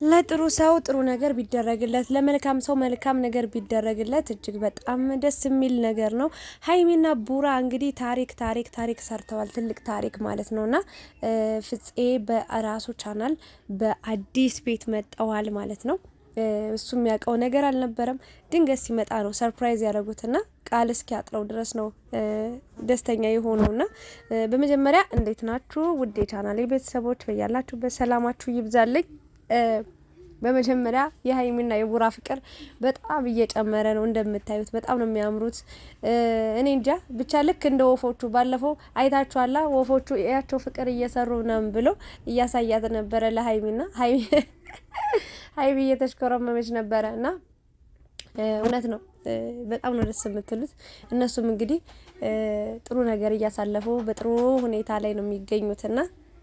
ለጥሩ ሰው ጥሩ ነገር ቢደረግለት ለመልካም ሰው መልካም ነገር ቢደረግለት እጅግ በጣም ደስ የሚል ነገር ነው። ሀይሚና ቡራ እንግዲህ ታሪክ ሰርተዋል። ትልቅ ታሪክ ማለት ነውና ፍፄ በራሱ ቻናል በአዲስ ቤት መጣዋል ማለት ነው። እሱ የሚያውቀው ነገር አልነበረም። ድንገት ሲመጣ ነው ሰርፕራይዝ ያደረጉትና ቃል እስኪያጥረው ድረስ ነው ደስተኛ የሆነውና በመጀመሪያ እንዴት ናችሁ ውዴ ቻናሌ ቤተሰቦች፣ በያላችሁበት ሰላማችሁ ይብዛልኝ። በመጀመሪያ የሀይሚና የቡራ ፍቅር በጣም እየጨመረ ነው። እንደምታዩት በጣም ነው የሚያምሩት። እኔ እንጃ ብቻ ልክ እንደ ወፎቹ ባለፈው አይታችኋላ። ወፎቹ ያቸው ፍቅር እየሰሩ ምናምን ብሎ እያሳያት ነበረ ለሀይሚና ሀይሚ እየተሽከረመመች ነበረ እና እውነት ነው። በጣም ነው ደስ የምትሉት። እነሱም እንግዲህ ጥሩ ነገር እያሳለፉ በጥሩ ሁኔታ ላይ ነው የሚገኙትና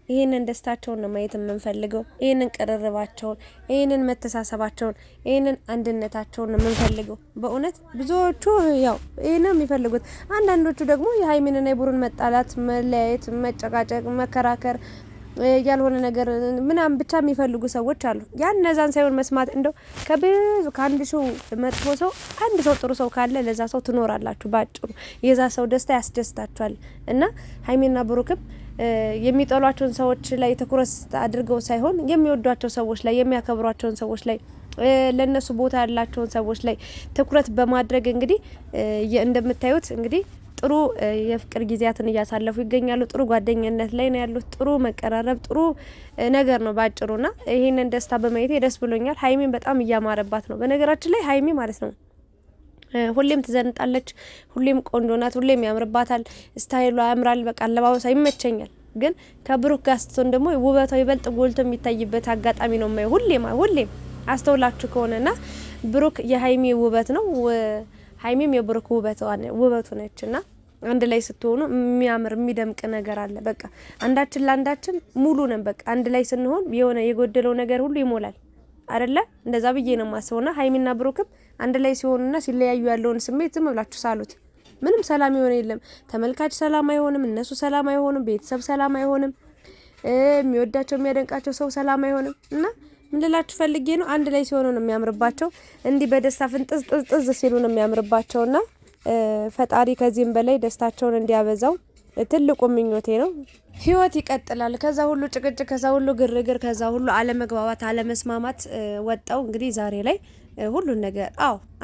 ይሄንን ደስታቸውን ነው ማየት የምንፈልገው። ይሄንን ቅርርባቸውን፣ ይሄንን መተሳሰባቸውን፣ ይሄንን አንድነታቸውን ነው የምንፈልገው። በእውነት ብዙዎቹ ያው ይሄንን የሚፈልጉት፣ አንዳንዶቹ ደግሞ የሀይሚንና የቡሩን መጣላት፣ መለያየት፣ መጨቃጨቅ፣ መከራከር ያልሆነ ነገር ምናምን ብቻ የሚፈልጉ ሰዎች አሉ። ያን እነዛን ሳይሆን መስማት እንደው ከአንድ ሰው መጥፎ ሰው አንድ ሰው ጥሩ ሰው ካለ ለዛ ሰው ትኖራላችሁ። ባጭሩ የዛ ሰው ደስታ ያስደስታችኋል። እና ሀይሚና ብሩክም የሚጠሏቸውን ሰዎች ላይ ትኩረት አድርገው ሳይሆን የሚወዷቸው ሰዎች ላይ፣ የሚያከብሯቸውን ሰዎች ላይ፣ ለነሱ ቦታ ያላቸውን ሰዎች ላይ ትኩረት በማድረግ እንግዲህ እንደምታዩት እንግዲህ ጥሩ የፍቅር ጊዜያትን እያሳለፉ ይገኛሉ። ጥሩ ጓደኝነት ላይ ነው ያሉት። ጥሩ መቀራረብ፣ ጥሩ ነገር ነው ባጭሩና ይሄንን ደስታ በማየቴ ደስ ብሎኛል። ሀይሚን በጣም እያማረባት ነው። በነገራችን ላይ ሀይሚ ማለት ነው ሁሌም ትዘንጣለች፣ ሁሌም ቆንጆ ናት፣ ሁሌም ያምርባታል፣ ስታይሏ ያምራል፣ በቃ አለባበሷ ይመቸኛል። ግን ከብሩክ ጋር ስትሆን ደግሞ ውበቷ ይበልጥ ጎልቶ የሚታይበት አጋጣሚ ነው የማየው ሁሌም አስተውላችሁ ከሆነና ብሩክ የሀይሚ ውበት ነው፣ ሀይሚም የብሩክ ውበቱ ነችና አንድ ላይ ስትሆኑ የሚያምር የሚደምቅ ነገር አለ። በቃ አንዳችን ለአንዳችን ሙሉ ነን። በቃ አንድ ላይ ስንሆን የሆነ የጎደለው ነገር ሁሉ ይሞላል አይደለ? እንደዛ ብዬ ነው ማስበውና ሀይሚና ብሩክም አንድ ላይ ሲሆኑና ሲለያዩ ያለውን ስሜት ዝም ብላችሁ ሳሉት። ምንም ሰላም ይሆን የለም። ተመልካች ሰላም አይሆንም፣ እነሱ ሰላም አይሆንም፣ ቤተሰብ ሰላም አይሆንም፣ የሚወዳቸው የሚያደንቃቸው ሰው ሰላም አይሆንም። እና ምን ልላችሁ ፈልጌ ነው አንድ ላይ ሲሆኑ ነው የሚያምርባቸው። እንዲህ በደስታ ፍንጥዝ ሲሉ ነው የሚያምርባቸውና ፈጣሪ ከዚህም በላይ ደስታቸውን እንዲያበዛው ትልቁ ምኞቴ ነው። ህይወት ይቀጥላል። ከዛ ሁሉ ጭቅጭቅ፣ ከዛ ሁሉ ግርግር፣ ከዛ ሁሉ አለመግባባት፣ አለመስማማት ወጣው እንግዲህ ዛሬ ላይ ሁሉን ነገር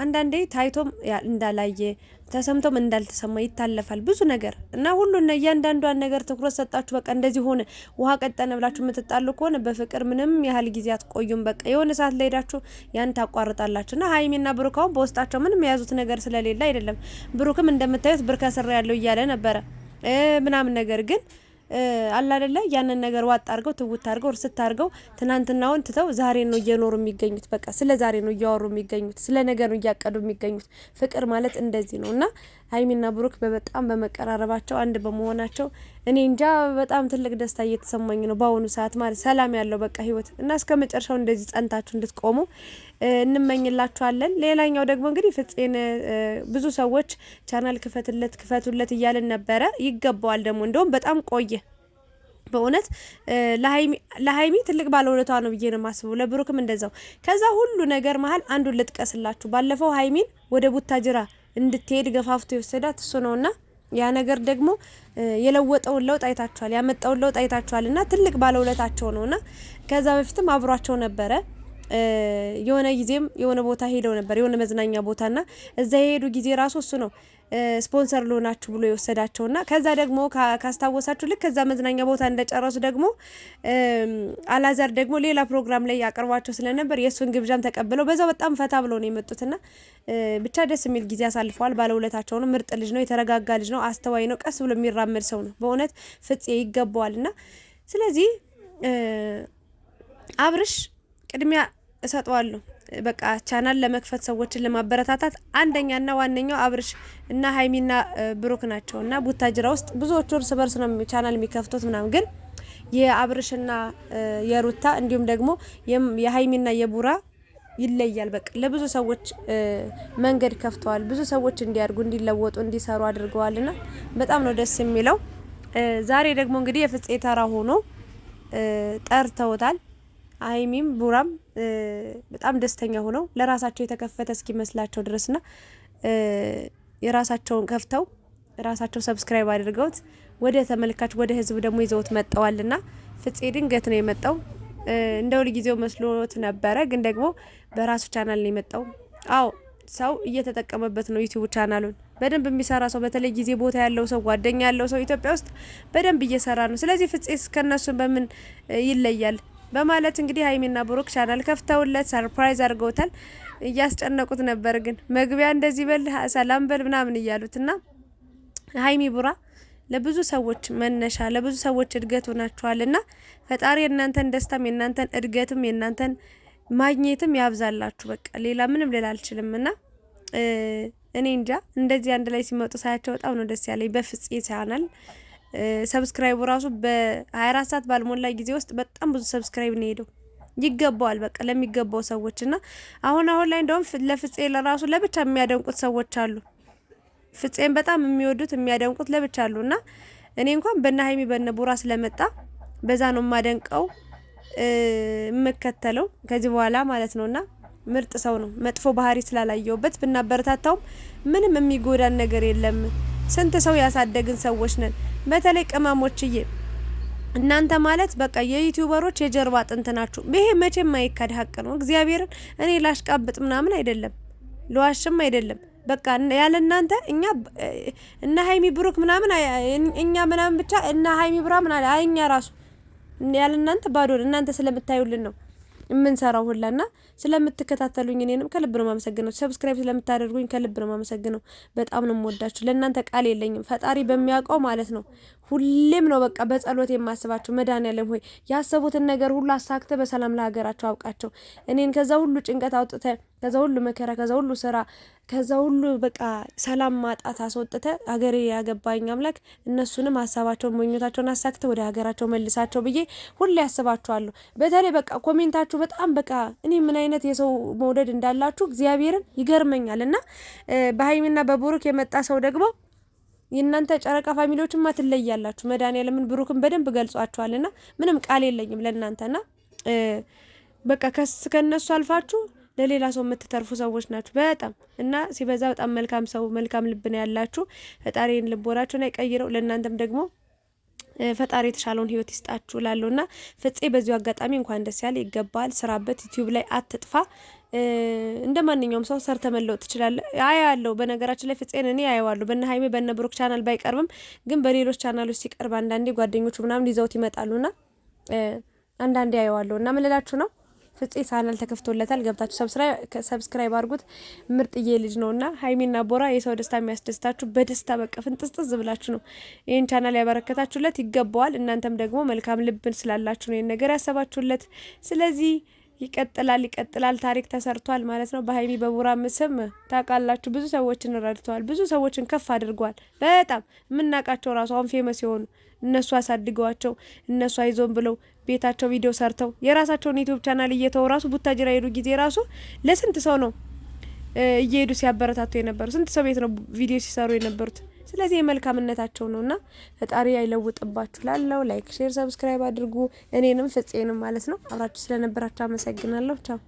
አንዳንዴ ታይቶም እንዳላየ ተሰምቶም እንዳልተሰማ ይታለፋል ብዙ ነገር እና ሁሉን እያንዳንዷን ነገር ትኩረት ሰጣችሁ በቃ እንደዚህ ሆነ ውሃ ቀጠነ ብላችሁ የምትጣሉ ከሆነ በፍቅር ምንም ያህል ጊዜ አትቆዩም። በቃ የሆነ ሰዓት ላይ ሄዳችሁ ያን ታቋርጣላችሁና ሀይሚና ብሩካው በውስጣቸው ምንም የያዙት ነገር ስለሌለ አይደለም። ብሩክም እንደምታዩት ብር ከስራ ያለው እያለ ነበረ ምናምን ነገር ግን አላ አይደለ ያንን ነገር ዋጥ አድርገው ትውት አድርገው እርስት አድርገው ትናንትናውን ትተው ዛሬ ነው እየኖሩ የሚገኙት። በቃ ስለ ዛሬ ነው እያወሩ የሚገኙት፣ ስለ ነገር ነው እያቀዱ የሚገኙት። ፍቅር ማለት እንደዚህ ነውና ሀይሚና ብሩክ በጣም በመቀራረባቸው አንድ በመሆናቸው እኔ እንጃ በጣም ትልቅ ደስታ እየተሰማኝ ነው በአሁኑ ሰዓት ማለት ሰላም ያለው በቃ ህይወት እና እስከ መጨረሻው እንደዚህ ጸንታችሁ እንድትቆሙ እንመኝላችኋለን። ሌላኛው ደግሞ እንግዲህ ፍፄን ብዙ ሰዎች ቻናል ክፈቱለት እያልን ነበረ። ይገባዋል ደግሞ እንደውም በጣም ቆየ በእውነት ለሀይሚ ትልቅ ባለውለቷ ነው ብዬ ነው የማስበው። ለብሩክም እንደዛው። ከዛ ሁሉ ነገር መሀል አንዱን ልጥቀስላችሁ። ባለፈው ሀይሚን ወደ ቡታጅራ እንድትሄድ ገፋፍቶ የወሰዳት እሱ ነውና ያ ነገር ደግሞ የለወጠውን ለውጥ አይታችኋል፣ ያመጣውን ለውጥ አይታችኋልና ትልቅ ባለውለታቸው ነውና ከዛ በፊትም አብሯቸው ነበረ። የሆነ ጊዜም የሆነ ቦታ ሄደው ነበር፣ የሆነ መዝናኛ ቦታና እዛ የሄዱ ጊዜ ራሱ እሱ ነው ስፖንሰር ሎናችሁ ብሎ የወሰዳቸውና ከዛ ደግሞ ካስታወሳችሁ ልክ ከዛ መዝናኛ ቦታ እንደጨረሱ ደግሞ አላዛር ደግሞ ሌላ ፕሮግራም ላይ ያቀርባቸው ስለነበር የሱን ግብዣም ተቀብለው በዛው በጣም ፈታ ብለው ነው የመጡትና ብቻ ደስ የሚል ጊዜ አሳልፈዋል። ባለውለታቸው ነው። ምርጥ ልጅ ነው፣ የተረጋጋ ልጅ ነው፣ አስተዋይ ነው፣ ቀስ ብሎ የሚራመድ ሰው ነው። በእውነት ፍፄ ይገባዋልና ስለዚህ አብርሽ ቅድሚያ እሰጠዋለሁ። በቃ ቻናል ለመክፈት ሰዎችን ለማበረታታት አንደኛና ዋነኛው አብርሽ እና ሀይሚና ብሩክ ናቸውና ቡታጅራ ውስጥ ብዙዎቹ እርስ በርስ ነው ቻናል የሚከፍቱት ምናምን ግን የአብርሽና የሩታ እንዲሁም ደግሞ የሀይሚና የቡራ ይለያል። በቃ ለብዙ ሰዎች መንገድ ከፍተዋል። ብዙ ሰዎች እንዲያርጉ፣ እንዲለወጡ፣ እንዲሰሩ አድርገዋልና በጣም ነው ደስ የሚለው። ዛሬ ደግሞ እንግዲህ የፍፄ ተራ ሆኖ ጠርተውታል። ሀይሚም ቡራም በጣም ደስተኛ ሆነው ለራሳቸው የተከፈተ እስኪመስላቸው ድረስና የራሳቸውን ከፍተው ራሳቸው ሰብስክራይብ አድርገውት ወደ ተመልካች ወደ ህዝብ ደግሞ ይዘውት መጣዋልና ፍፄ ድንገት ነው የመጣው። እንደ ሁል ጊዜው መስሎት ነበረ፣ ግን ደግሞ በራሱ ቻናል ነው የመጣው። አዎ ሰው እየተጠቀመበት ነው ዩቲዩብ ቻናሉን በደንብ የሚሰራ ሰው፣ በተለይ ጊዜ ቦታ ያለው ሰው፣ ጓደኛ ያለው ሰው ኢትዮጵያ ውስጥ በደንብ እየሰራ ነው። ስለዚህ ፍፄስ ከነሱ በምን ይለያል በማለት እንግዲህ ሀይሚና ብሩክ ቻናል ከፍተውለት ሰርፕራይዝ አድርገውታል። እያስጨነቁት ነበር፣ ግን መግቢያ እንደዚህ በል ሰላም በል ምናምን እያሉትና ሀይሚ ቡራ ለብዙ ሰዎች መነሻ ለብዙ ሰዎች እድገት ሆናችኋልና ፈጣሪ የእናንተን ደስታም የእናንተን እድገትም የእናንተን ማግኘትም ያብዛላችሁ። በቃ ሌላ ምንም ልል አልችልምና እኔ እንጃ እንደዚህ አንድ ላይ ሲመጡ ሳያቸው በጣም ነው ደስ ያለኝ። በፍፄ ቻናል ሰብስክራይቡ ራሱ በ24 ሰዓት ባልሞላ ጊዜ ውስጥ በጣም ብዙ ሰብስክራይብ ነው ሄደው። ይገባዋል በቃ ለሚገባው ሰዎችና አሁን ላይ እንደውም ለፍፄ ለራሱ ለብቻ የሚያደንቁት ሰዎች አሉ። ፍፄን በጣም የሚወዱት የሚያደንቁት ለብቻ አሉና እኔ እንኳን በእነ ሀይሚ በእነ ቡራ ስለመጣ በዛ ነው የማደንቀው የምከተለው ከዚህ በኋላ ማለት ነውና ምርጥ ሰው ነው። መጥፎ ባህሪ ስላላየውበት ብናበረታታውም ምንም የሚጎዳን ነገር የለም። ስንት ሰው ያሳደግን ሰዎች ነን። በተለይ ቅመሞችዬ እናንተ ማለት በቃ የዩቲዩበሮች የጀርባ አጥንት ናችሁ። ይሄ መቼም ማይካድ ሀቅ ነው። እግዚአብሔርን እኔ ላሽቃብጥ ምናምን አይደለም፣ ለዋሽም አይደለም። በቃ ያለ እናንተ እኛ እና ሀይሚ ብሩክ ምናምን እኛ ምናምን ብቻ እና ሀይሚ ብራ ምናምን አይኛ ራሱ ያለ እናንተ ባዶ እናንተ ስለምታዩልን ነው የምንሰራው ሁላና ስለምትከታተሉኝ እኔንም ከልብ ነው ማመሰግነው። ሰብስክራይብ ስለምታደርጉኝ ከልብ ነው ማመሰግነው። በጣም ነው የምወዳችሁ። ለእናንተ ቃል የለኝም። ፈጣሪ በሚያውቀው ማለት ነው። ሁሌም ነው በቃ በጸሎት የማስባቸው። መድኃኒዓለም ሆይ ያሰቡትን ነገር ሁሉ አሳክተ በሰላም ለሀገራቸው አውቃቸው። እኔን ከዛ ሁሉ ጭንቀት አውጥተ ከዛ ሁሉ መከራ ከዛ ሁሉ ስራ ከዛ ሁሉ በቃ ሰላም ማጣት አስወጥተ ሀገሬ ያገባኝ አምላክ እነሱንም ሀሳባቸውን መኞታቸውን አሳክተ ወደ ሀገራቸው መልሳቸው ብዬ ሁሌ ያስባቸዋለሁ። በተለይ በቃ ኮሜንታችሁ በጣም በቃ እኔ ምን አይነት የሰው መውደድ እንዳላችሁ እግዚአብሔርን ይገርመኛል። እና በሀይሚና በብሩክ የመጣ ሰው ደግሞ የእናንተ ጨረቃ ፋሚሊዎችማ ትለያላችሁ። መድኃኒዓለምን ብሩክን በደንብ ገልጿቸዋልና ምንም ቃል የለኝም ለእናንተና በቃ ከነሱ አልፋችሁ ለሌላ ሰው የምትተርፉ ሰዎች ናችሁ በጣም እና ሲበዛ በጣም መልካም ሰው መልካም ልብ ነው ያላችሁ። ፈጣሪን ልቦናችሁን አይቀይረው። ለእናንተም ደግሞ ፈጣሪ የተሻለውን ህይወት ይስጣችሁ ላለውና ፍፄ በዚሁ አጋጣሚ እንኳን ደስ ያለ ይገባል። ስራበት ዩቲዩብ ላይ አትጥፋ። እንደማንኛውም ሰው ሰርተ መለወጥ ትችላለህ። አያለው በነገራችን ላይ ፍፄን እኔ አየዋለሁ በእነ ሀይሜ በእነ ብሩክ ቻናል ባይቀርብም ግን በሌሎች ቻናሎች ሲቀርብ አንዳንዴ ጓደኞቹ ምናምን ይዘውት ይመጣሉና አንዳንዴ አየዋለሁ እና ምን ልላችሁ ነው ፍፄ ቻናል ተከፍቶለታል። ገብታችሁ ሰብስክራይብ አድርጉት። ምርጥዬ ልጅ ነውና ሀይሚና ቦራ የሰው ደስታ የሚያስደስታችሁ በደስታ በቃ ፍንጥስጥስ ብላችሁ ነው ይሄን ቻናል ያበረከታችሁለት። ይገባዋል። እናንተም ደግሞ መልካም ልብን ስላላችሁ ነው ይሄን ነገር ያሰባችሁለት። ስለዚህ ይቀጥላል። ታሪክ ተሰርቷል ማለት ነው። በሀይሚ በቡራ ስም ታውቃላችሁ ብዙ ሰዎችን ረድተዋል። ብዙ ሰዎችን ከፍ አድርገዋል። በጣም የምናውቃቸው ራሱ አሁን ፌመስ የሆኑ እነሱ አሳድገዋቸው እነሱ አይዞን ብለው ቤታቸው ቪዲዮ ሰርተው የራሳቸውን ዩቲዩብ ቻናል እየተው ራሱ ቡታጅራ ሄዱ ጊዜ ራሱ ለስንት ሰው ነው እየሄዱ ሲያበረታቱ የነበሩ ስንት ሰው ቤት ነው ቪዲዮ ሲሰሩ የነበሩት። ስለዚህ የመልካምነታቸው ነውና ፈጣሪ አይለውጥባችሁ። ላለው ላይክ፣ ሼር፣ ሰብስክራይብ አድርጉ። እኔንም ፍፄንም ማለት ነው። አብራችሁ ስለነበራችሁ አመሰግናለሁ። ቻው